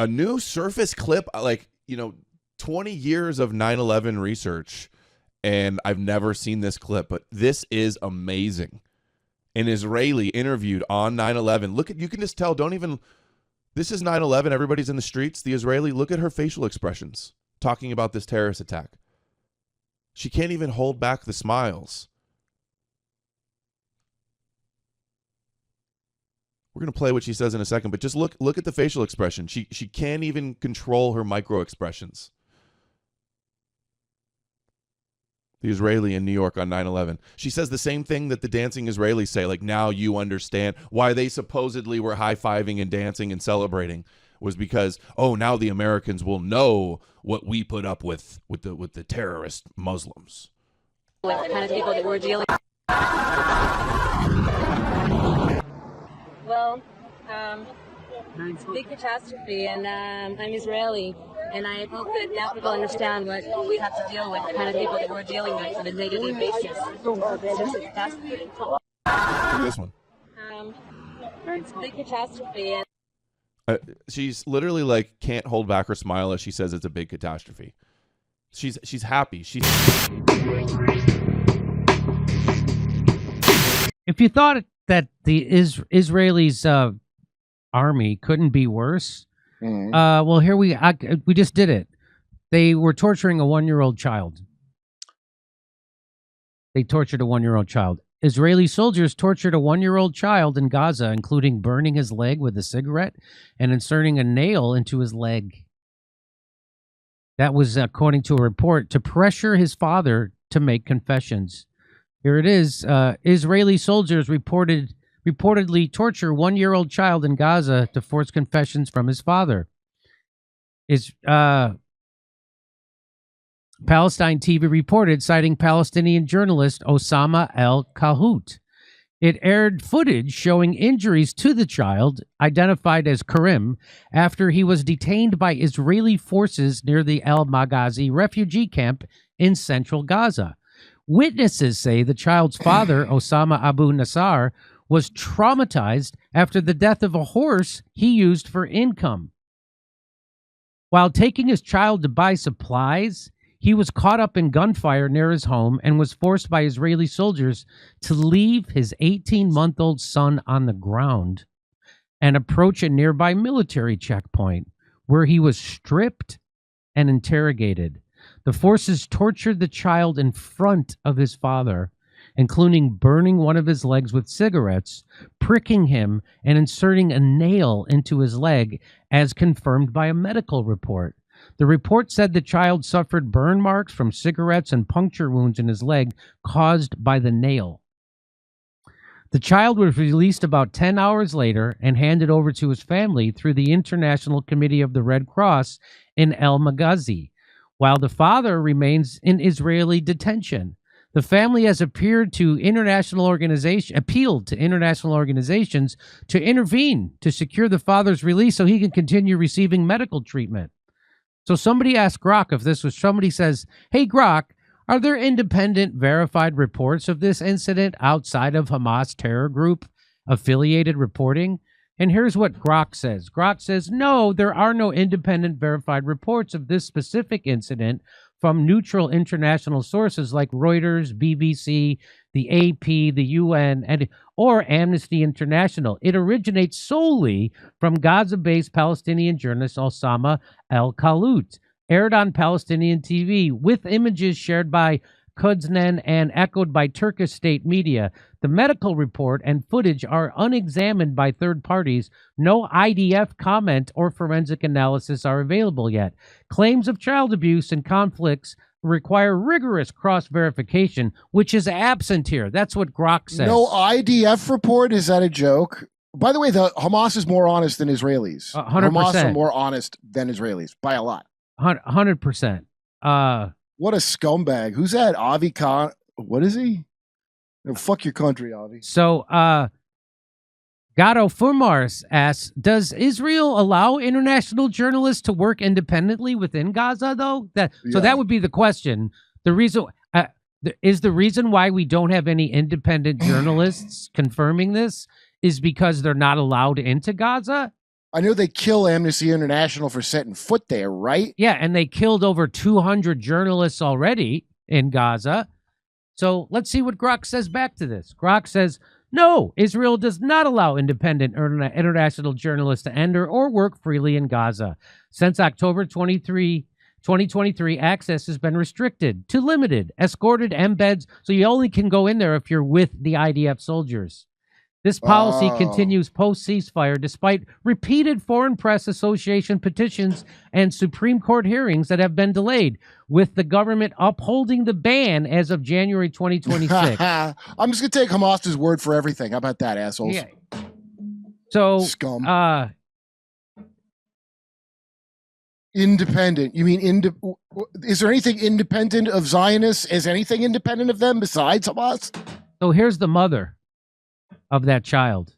A new surface clip, like, 20 years of 9/11 research, and I've never seen this clip, but this is amazing. An Israeli interviewed on 9/11. You can just tell, this is 9/11, everybody's in the streets. The Israeli, look at her facial expressions talking about this terrorist attack. She can't even hold back the smiles. We're going to play what she says in a second, but just look at the facial expression. She can't even control her micro expressions. The Israeli in New York on 9/11. She says the same thing that the dancing Israelis say, like, now you understand why they supposedly were high-fiving and dancing and celebrating, was because, now the Americans will know what we put up with the terrorist Muslims. With the kind of people that we're dealing with. Well, it's a big catastrophe, and I'm Israeli. And I hope that now people understand what we have to deal with, the kind of people that we're dealing with on a day-to-day basis. It's just a catastrophe. Look at this one. It's a big catastrophe. She's literally like can't hold back her smile as she says it's a big catastrophe. She's happy. If you thought that the Israelis' army couldn't be worse. Well, here we just did it. They were torturing a 1-year-old child. They tortured a 1-year-old child. Israeli soldiers tortured a 1-year-old child in Gaza, including burning his leg with a cigarette and inserting a nail into his leg. That was according to a report to pressure his father to make confessions. Here it is. Israeli soldiers reportedly torture 1-year-old child in Gaza to force confessions from his father. Palestine TV reported, citing Palestinian journalist Osama al-Khalhout. It aired footage showing injuries to the child, identified as Karim, after he was detained by Israeli forces near the Al-Maghazi refugee camp in central Gaza. Witnesses say the child's father, Osama Abu Nassar, was traumatized after the death of a horse he used for income. While taking his child to buy supplies, he was caught up in gunfire near his home and was forced by Israeli soldiers to leave his 18-month-old son on the ground and approach a nearby military checkpoint, where he was stripped and interrogated. The forces tortured the child in front of his father, including burning one of his legs with cigarettes, pricking him, and inserting a nail into his leg, as confirmed by a medical report. The report said the child suffered burn marks from cigarettes and puncture wounds in his leg caused by the nail. The child was released about 10 hours later and handed over to his family through the International Committee of the Red Cross in Al-Maghazi, while the father remains in Israeli detention. The family has appealed to international organizations to intervene to secure the father's release so he can continue receiving medical treatment. So somebody asked Grok if this was, somebody says, hey, Grok, are there independent verified reports of this incident outside of Hamas terror group affiliated reporting? And here's what Grok says. Grok says, no, there are no independent verified reports of this specific incident from neutral international sources like Reuters, BBC, the AP, the UN, or Amnesty International. It originates solely from Gaza-based Palestinian journalist Osama al-Khalhout, aired on Palestinian TV, with images shared by Kudznen and echoed by Turkish state media. The medical report and footage are unexamined by third parties. No IDF comment or forensic analysis are available yet. Claims of child abuse and conflicts require rigorous cross-verification, which is absent here. That's what Grok says. No IDF report? Is that a joke? By the way, the Hamas is more honest than Israelis. 100%. Hamas are more honest than Israelis by a lot. 100%. What a scumbag. Who's that? Avi Khan? What is he? Oh, fuck your country, Avi. So, Gato Fumars asks, does Israel allow international journalists to work independently within Gaza, though? So that would be the question. The reason is the reason why we don't have any independent journalists confirming this is because they're not allowed into Gaza? I know they kill Amnesty International for setting foot there, right? Yeah, and they killed over 200 journalists already in Gaza. So let's see what Grok says back to this. Grok says, no, Israel does not allow independent international journalists to enter or work freely in Gaza. Since October 2023, access has been restricted to limited, escorted embeds, so you only can go in there if you're with the IDF soldiers. This policy continues post-ceasefire despite repeated Foreign Press Association petitions and Supreme Court hearings that have been delayed, with the government upholding the ban as of January 2026. I'm just going to take Hamas's word for everything. How about that, assholes? Yeah. So, Scum. Independent. You mean is there anything independent of Zionists? Is anything independent of them besides Hamas? So here's the mother of that child.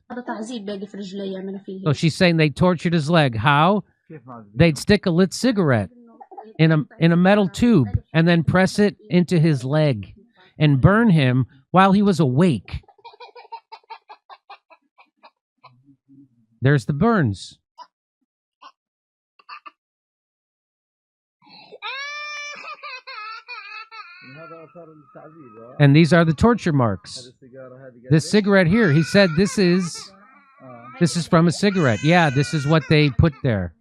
So she's saying they tortured his leg. How? They'd stick a lit cigarette in a metal tube and then press it into his leg and burn him while he was awake. There's the burns. And these are the torture marks. This cigarette here, he said this is from a cigarette. Yeah, this is what they put there.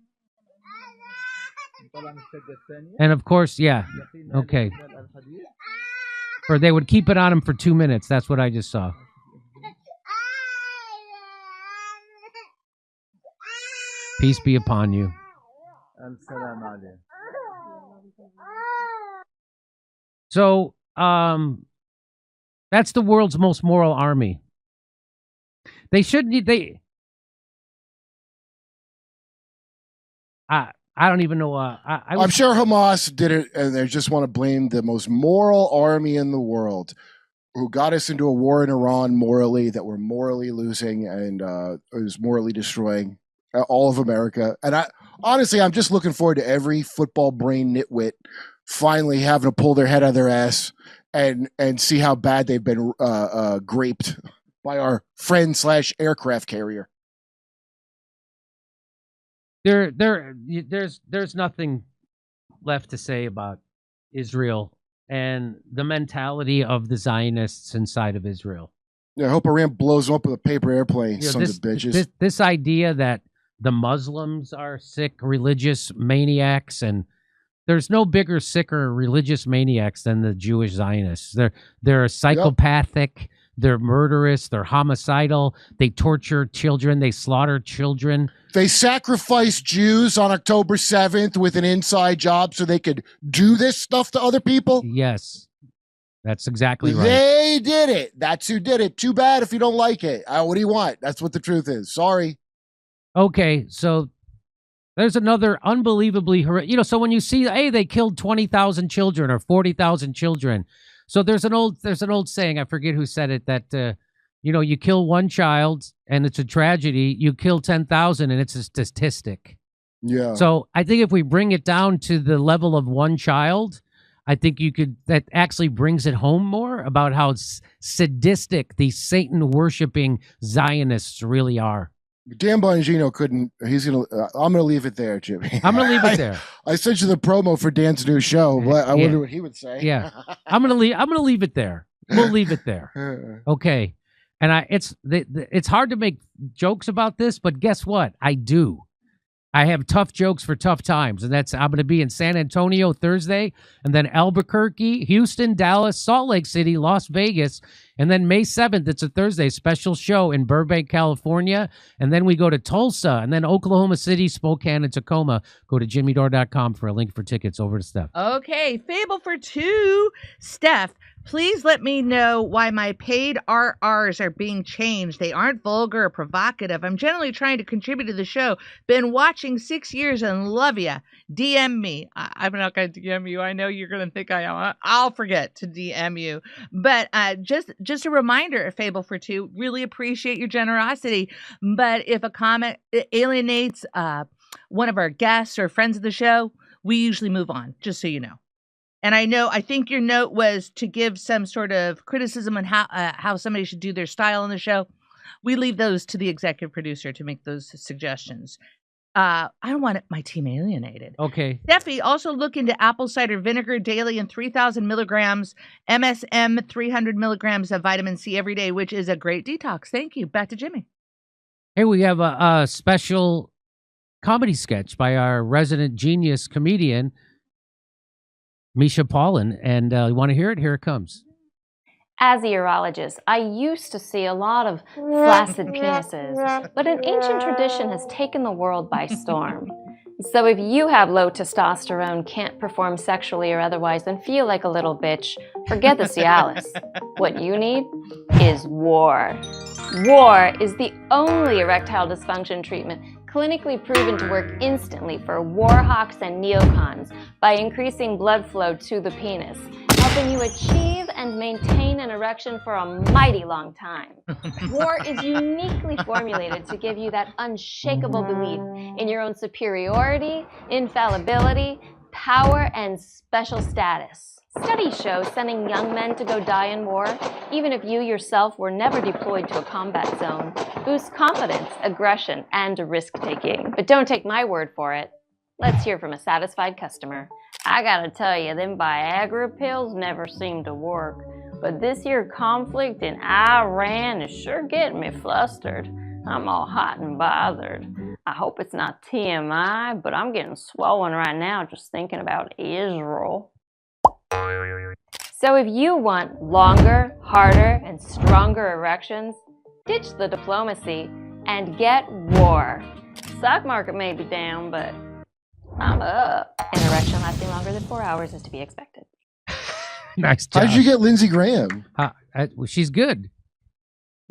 And of course, yeah. Okay. Or they would keep it on him for 2 minutes. That's what I just saw. Peace be upon you. So, that's the world's most moral army. They shouldn't. I don't even know. I'm sure Hamas did it, and they just want to blame the most moral army in the world, who got us into a war in Iran morally, that we're morally losing and is morally destroying all of America. And honestly, I'm just looking forward to every football brain nitwit finally having to pull their head out of their ass and see how bad they've been graped by our friend/aircraft carrier. There's nothing left to say about Israel and the mentality of the Zionists inside of Israel. Yeah, I hope Iran blows them up with a paper airplane, sons of bitches. This idea that the Muslims are sick, religious maniacs, and there's no bigger, sicker religious maniacs than the Jewish Zionists. They're psychopathic, they're murderous, they're homicidal, they torture children, they slaughter children. They sacrificed Jews on October 7th with an inside job so they could do this stuff to other people? Yes. That's exactly right. They did it. That's who did it. Too bad if you don't like it. What do you want? That's what the truth is. Sorry. Okay, so there's another unbelievably so when you see, hey, they killed 20,000 children or 40,000 children. So there's an old saying, I forget who said it, that you kill one child and it's a tragedy, you kill 10,000 and it's a statistic. Yeah. So I think if we bring it down to the level of one child, I think that actually brings it home more about how sadistic these Satan worshiping Zionists really are. Dan Bongino couldn't. I'm gonna leave it there, Jimmy. I'm gonna leave it there. I sent you the promo for Dan's new show. But I wonder what he would say. Yeah, I'm gonna leave it there. We'll leave it there. Okay. And it's hard to make jokes about this, but guess what? I do. I have tough jokes for tough times, and I'm going to be in San Antonio Thursday, and then Albuquerque, Houston, Dallas, Salt Lake City, Las Vegas, and then May 7th, it's a Thursday, special show in Burbank, California, and then we go to Tulsa, and then Oklahoma City, Spokane, and Tacoma. Go to jimmydore.com for a link for tickets. Over to Steph. Okay, Fable for Two. Steph, please let me know why my paid RRs are being changed. They aren't vulgar or provocative. I'm generally trying to contribute to the show. Been watching 6 years and love ya. DM me. I'm not going to DM you. I know you're going to think I am. I'll forget to DM you. But just a reminder, Fable for Two, really appreciate your generosity. But if a comment alienates one of our guests or friends of the show, we usually move on, just so you know. And I think your note was to give some sort of criticism on how somebody should do their style on the show. We leave those to the executive producer to make those suggestions. I don't want my team alienated. Okay. Steffi, also look into apple cider vinegar daily and 3,000 milligrams, MSM 300 milligrams of vitamin C every day, which is a great detox. Thank you. Back to Jimmy. Hey, we have a special comedy sketch by our resident genius comedian, Misha Paulin. And you want to hear it? Here it comes. As a urologist, I used to see a lot of flaccid penises, but an ancient tradition has taken the world by storm. So if you have low testosterone, can't perform sexually or otherwise, and feel like a little bitch, forget the Cialis. What you need is WARE. WARE is the only erectile dysfunction treatment clinically proven to work instantly for warhawks and neocons by increasing blood flow to the penis, helping you achieve and maintain an erection for a mighty long time. WARE is uniquely formulated to give you that unshakable belief in your own superiority, infallibility, power, and special status. Studies show sending young men to go die in war, even if you yourself were never deployed to a combat zone, boosts confidence, aggression, and risk-taking. But don't take my word for it. Let's hear from a satisfied customer. I gotta tell you, them Viagra pills never seem to work. But this here conflict in Iran is sure getting me flustered. I'm all hot and bothered. I hope it's not TMI, but I'm getting swollen right now just thinking about Israel. So if you want longer, harder, and stronger erections, ditch the diplomacy and get WARE. Stock market may be down, but I'm up. An erection lasting longer than 4 hours is to be expected. Nice job. How did you get Lindsey Graham? Well, she's good.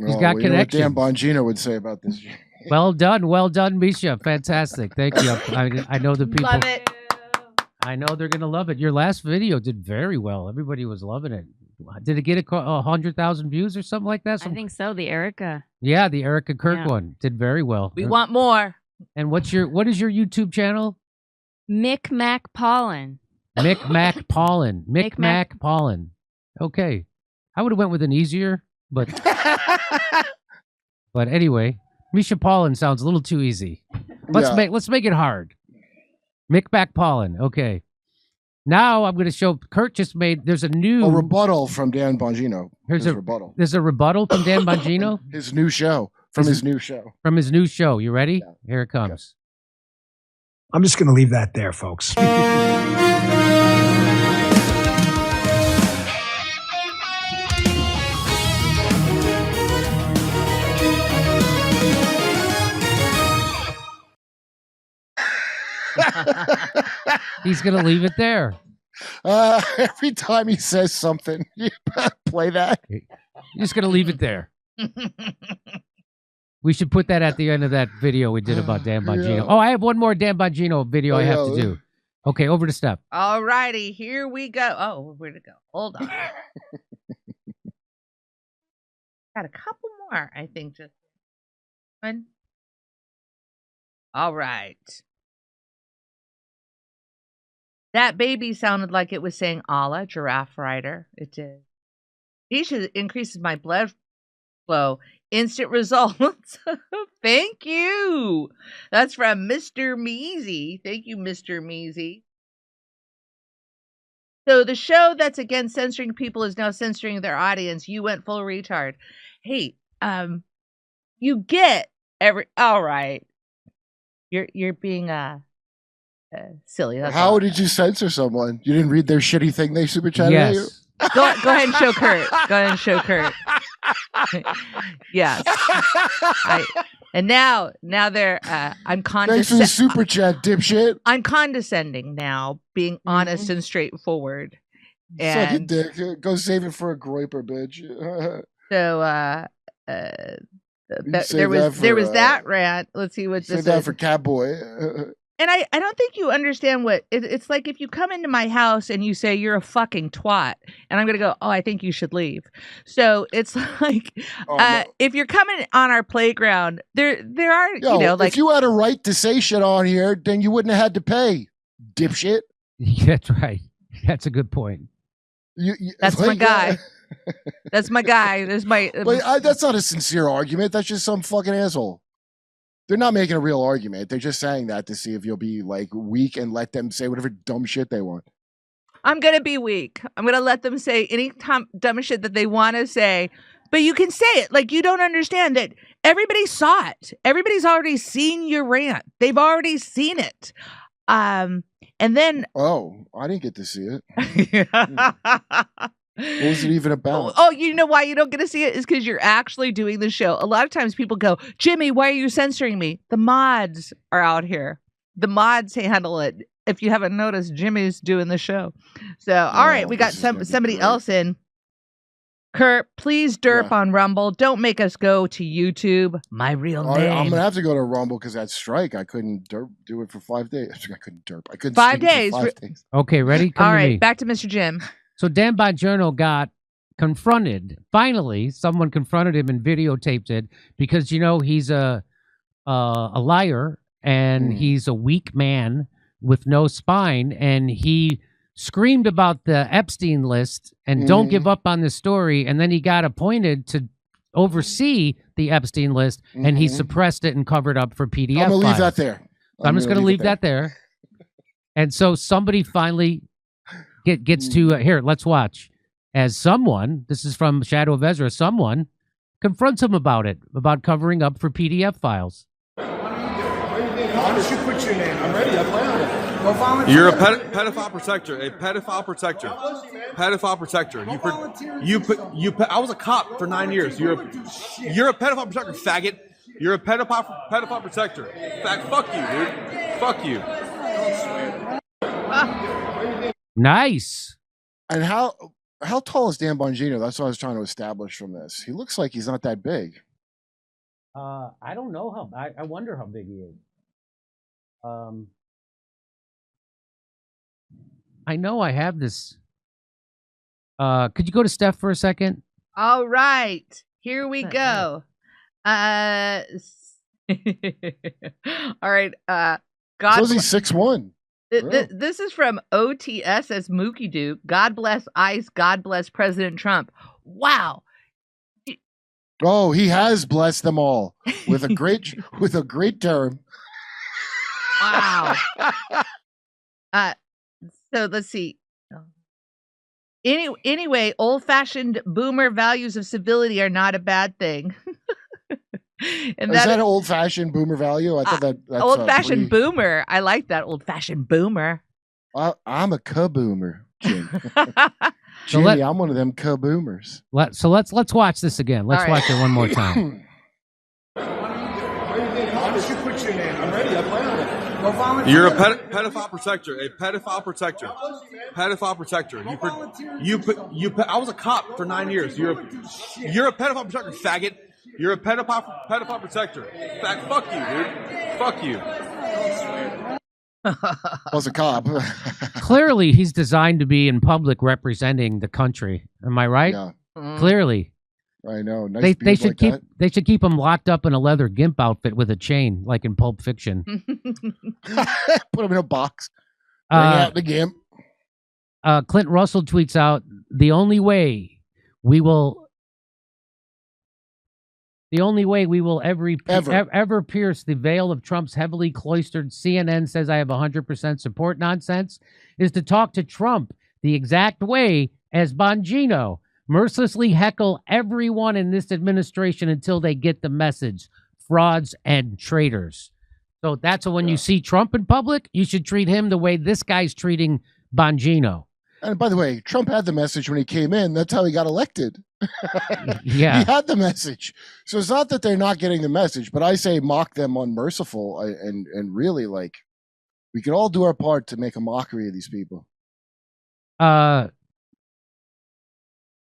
She's Oh, got we know what connections. Dan Bongino would say about this. Well done, Misha. Fantastic. Thank you. I know the people. Love it. I know they're gonna love it. Your last video did very well. Everybody was loving it. Did it get 100,000 views or something like that? I think so. The Erica. Yeah, the Erica Kirk Yeah. one did very well. We want more. And what is your YouTube channel? Micmac Pollen. Micmac Pollen. Micmac. Micmac Pollen. Okay, I would have went with an easier, but but anyway, Misha Pollen sounds a little too easy. Let's make it hard. Micmac Pollen. Okay. Now I'm going to show. Kurt just made. There's a new rebuttal from Dan Bongino. Here's His a rebuttal. There's a rebuttal from Dan Bongino His new show. From his new show. from his new show. You ready? Yeah. Here it comes. I'm just going to leave that there, folks. He's going to leave it there. Every time he says something, you play that. You're just going to leave it there. We should put that at the end of that video we did about Dan Bongino. Yeah. Oh, I have one more Dan Bongino video I have to do. Okay, over to Steph. All righty, here we go. Oh, where'd it go? Hold on. Got a couple more, I think. Just one. All right. That baby sounded like it was saying Allah, giraffe rider. It did. Nisha increases my blood flow. Instant results. Thank you. That's from Mr. Measy. Thank you, Mr. Measy. So the show that's against censoring people is now censoring their audience. You went full retard. Hey, you get all right. You're being silly. That's How all. did you censor someone? You didn't read their shitty thing they super chatted at you? Yes. Go ahead and show Kurt. Go ahead and show Kurt. Yes. And now they're I'm Thanks for the super chat, dipshit. I'm condescending now, being honest and straightforward. Suck your And dick. Go save it for a groiper, bitch. so Save there was that for, that rant. Let's see what Save this that is. for Catboy. And I don't think you understand what it's like if you come into my house and you say you're a fucking twat, and I'm gonna go, oh, I think you should leave. So it's like No. if you're coming on our playground, there are if you had a right to say shit on here, then you wouldn't have had to pay, dipshit. That's right. That's a good point. That's my guy. That's my guy. That's my. That's not a sincere argument. That's just some fucking asshole. They're not making a real argument. They're just saying that to see if you'll be like weak and let them say whatever dumb shit they want. I'm going to be weak. I'm going to let them say any dumb shit that they want to say. But you can say it. Like, you don't understand that everybody saw it. Everybody's already seen your rant. They've already seen it. And then... Oh, I didn't get to see it. What was it even about? Oh, you know why you don't get to see it? Is because you're actually doing the show. A lot of times people go, Jimmy, why are you censoring me? The mods are out here. The mods handle it. If you haven't noticed, Jimmy's doing the show. So, all right, we got somebody else in. Kurt, please derp on Rumble. Don't make us go to YouTube. My real name. I'm gonna have to go to Rumble because that strike. I couldn't do it for 5 days. I couldn't derp. I couldn't 5 days. 5 days. Okay, ready? Come all to right, me. back to Mr. Jim. So Dan Bongino got confronted. Finally, someone confronted him and videotaped it because he's a liar and he's a weak man with no spine, and he screamed about the Epstein list and don't give up on the story, and then he got appointed to oversee the Epstein list, and he suppressed it and covered up for PDF I'm gonna leave files. that there. I'm just going to leave that there. And so somebody finally gets to here. Let's watch as someone. This is from Shadow of Ezra. Someone confronts him about it, about covering up for PDF files. Why don't you put your name? I'm ready. I plan on it. Go volunteer. You're a pedophile protector. A pedophile protector. Pedophile protector. I was a cop for 9 years. You're a pedophile protector, faggot. You're a pedophile protector. Fuck you, dude. Fuck you. Nice. And how tall is Dan Bongino? That's what I was trying to establish from this. He looks like he's not that big. I don't know how. I wonder how big he is. I know I have this. Could you go to Steph for a second? All right, here we go. All right. God. So he's 6'1". This is from OTS as Mookie Duke. God bless ICE. God bless President Trump. Wow. Oh, he has blessed them all with a great term. Wow. So let's see. Anyway, old-fashioned boomer values of civility are not a bad thing. And is that an old-fashioned boomer value? I thought that's old-fashioned boomer. I like that old-fashioned boomer. I'm a kaboomer, Jim. Jimmy, I'm one of them kaboomers. Let's watch this again. Let's watch it one more time. Why don't you put your name? I'm ready. I plan on it. Go volunteer. You're a pedophile protector. A pedophile protector. Pedophile protector. I was a cop for 9 years. You're a pedophile protector, faggot. You're a pedophile protector. Fuck you, dude. Fuck you. Was a cop. Clearly, he's designed to be in public representing the country. Am I right? Yeah. Clearly. I know. Nice They should keep him locked up in a leather gimp outfit with a chain, like in Pulp Fiction. Put him in a box. Bring out the gimp. Clint Russell tweets out, the only way we will ever pierce the veil of Trump's heavily cloistered CNN says I have 100% support nonsense is to talk to Trump the exact way as Bongino. Mercilessly heckle everyone in this administration until they get the message. Frauds and traitors. So that's when you see Trump in public, you should treat him the way this guy's treating Bongino. And by the way, Trump had the message when he came in. That's how he got elected. Yeah. He had the message. So it's not that they're not getting the message, but I say mock them unmerciful and really, like, we could all do our part to make a mockery of these people.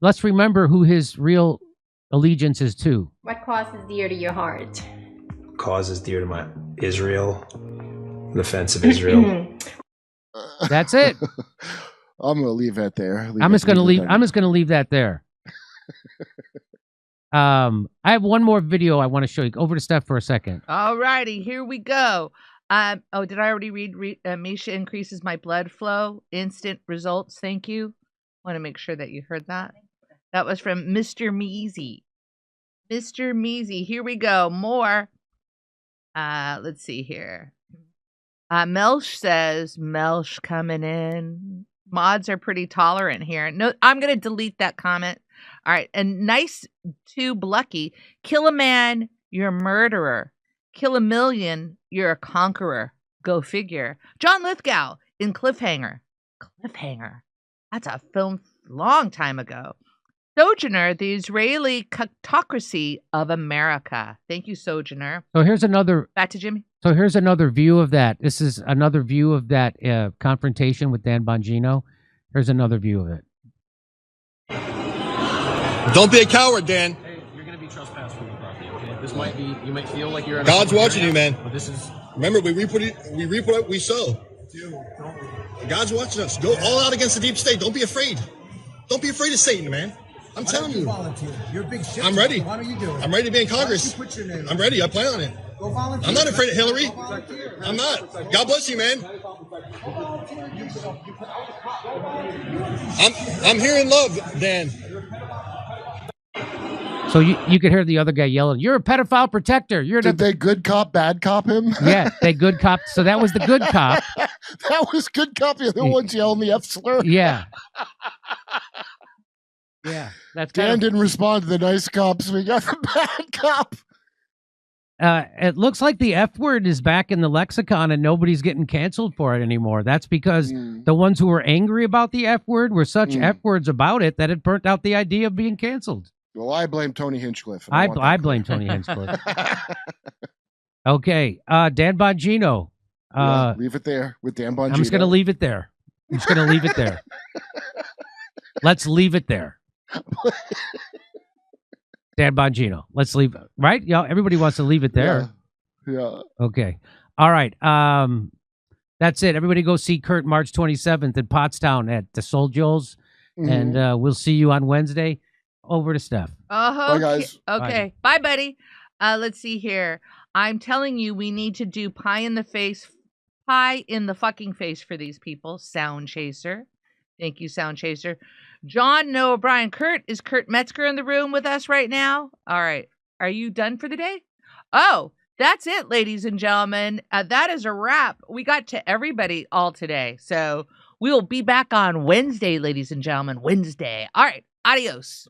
Let's remember who his real allegiance is to. What cause is dear to your heart? Cause is dear to my Israel, the defense of Israel. That's it. I'm gonna leave that there. I'm just gonna leave that there. I have one more video I want to show you. Over to Steph for a second. All righty, here we go. Did I already read? Misha increases my blood flow. Instant results. Thank you. Want to make sure that you heard that. That was from Mr. Measy. Mr. Measy. Here we go. More. Let's see here. Melsh says, Melsh coming in. Mods are pretty tolerant here. No, I'm going to delete that comment. All right. And nice to Blucky. Kill a man, you're a murderer. Kill a million, you're a conqueror. Go figure. John Lithgow in Cliffhanger. Cliffhanger. That's a film long time ago. Sojourner, the Israeli Coctocracy of America. Thank you, Sojourner. So here's another. Back to Jimmy. So here's another view of that. This is another view of that confrontation with Dan Bongino. Here's another view of it. Don't be a coward, Dan. Hey, you're going to be trespassed from your property, okay? This might be, you might feel like you're in God's watching you, man. But this is... Remember, we reap what we sow. God's watching us. Go all out against the deep state. Don't be afraid. Don't be afraid of Satan, man. I'm telling you. Volunteer. You're a big shit. I'm ready. Why don't you do it? I'm ready to be in Congress. Put your name I'm ready. I plan on it. Go volunteer. I'm not afraid of Hillary. I'm not. God bless you, man. I'm here in love, Dan. So you could hear the other guy yelling, "You're a pedophile protector." Did they good cop, bad cop him? Yeah, they good cop. So that was the good cop. That was good cop. The other one's yelling the F slur. Yeah. Yeah, that's Dan didn't respond to the nice cops. We got the bad cop. It looks like the F word is back in the lexicon and nobody's getting canceled for it anymore. That's because the ones who were angry about the F word were such F words about it that it burnt out the idea of being canceled. Well, I blame Tony Hinchcliffe. I blame Tony Hinchcliffe. Okay, Dan Bongino. Leave it there with Dan Bongino. I'm just going to leave it there. Let's leave it there. Dan Bongino. Let's leave it. Right? Yeah, everybody wants to leave it there. Yeah. Okay. All right. That's it. Everybody go see Kurt March 27th in Pottstown at the Soul Joel's. And we'll see you on Wednesday. Over to Steph. Bye, guys. Okay. Bye, buddy. Let's see here. I'm telling you, we need to do pie in the fucking face for these people. Sound Chaser. Thank you, Sound Chaser. John, Noah, Brian, Kurt. Is Kurt Metzger in the room with us right now? All right. Are you done for the day? Oh, that's it, ladies and gentlemen. That is a wrap. We got to everybody all today. So we will be back on Wednesday, ladies and gentlemen. Wednesday. All right. Adios.